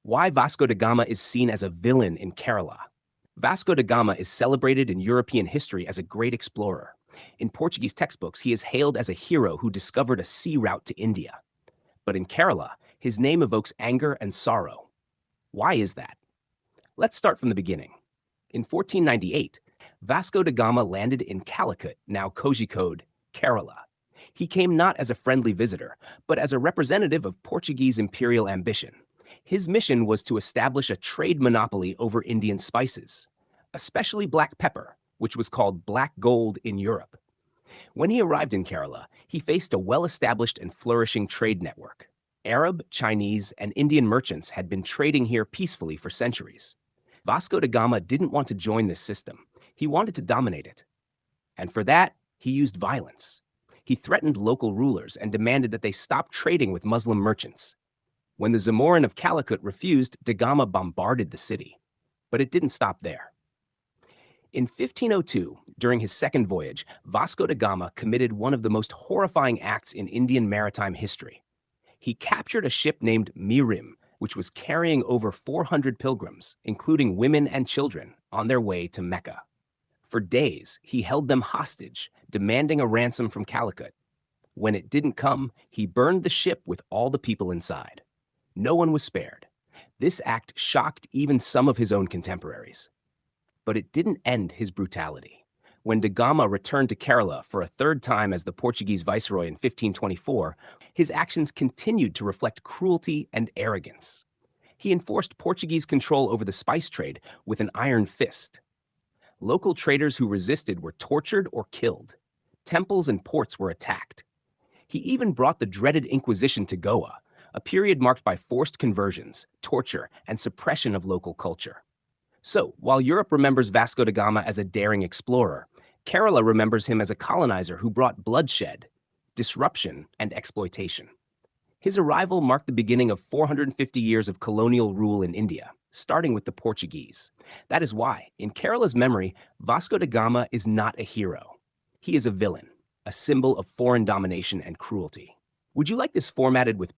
Why Vasco da Gama is seen as a villain in Kerala. Vasco da Gama is celebrated in European history as a great explorer. In Portuguese textbooks, he is hailed as a hero who discovered a sea route to India. But in Kerala, his name evokes anger and sorrow. Why is that? Let's start from the beginning. In 1498, Vasco da Gama landed in Calicut, now Kozhikode, Kerala. He came not as a friendly visitor, but as a representative of Portuguese imperial ambition. His mission was to establish a trade monopoly over Indian spices, especially black pepper, which was called black gold in Europe. When he arrived in Kerala, he faced a well-established and flourishing trade network. Arab, Chinese, and Indian merchants had been trading here peacefully for centuries. Vasco da Gama didn't want to join this system. He wanted to dominate it. And for that, he used violence. He threatened local rulers and demanded that they stop trading with Muslim merchants. When the Zamorin of Calicut refused, da Gama bombarded the city. But it didn't stop there. In 1502, during his second voyage, Vasco da Gama committed one of the most horrifying acts in Indian maritime history. He captured a ship named Mirim, which was carrying over 400 pilgrims, including women and children, on their way to Mecca. For days, he held them hostage, demanding a ransom from Calicut. When it didn't come, he burned the ship with all the people inside. No one was spared. This act shocked even some of his own contemporaries. But it didn't end his brutality. When da Gama returned to Kerala for a third time as the Portuguese viceroy in 1524, his actions continued to reflect cruelty and arrogance. He enforced Portuguese control over the spice trade with an iron fist. Local traders who resisted were tortured or killed. Temples and ports were attacked. He even brought the dreaded Inquisition to Goa, a period marked by forced conversions, torture, and suppression of local culture. So, while Europe remembers Vasco da Gama as a daring explorer, Kerala remembers him as a colonizer who brought bloodshed, disruption, and exploitation. His arrival marked the beginning of 450 years of colonial rule in India, starting with the Portuguese. That is why, in Kerala's memory, Vasco da Gama is not a hero. He is a villain, a symbol of foreign domination and cruelty. Would you like this formatted with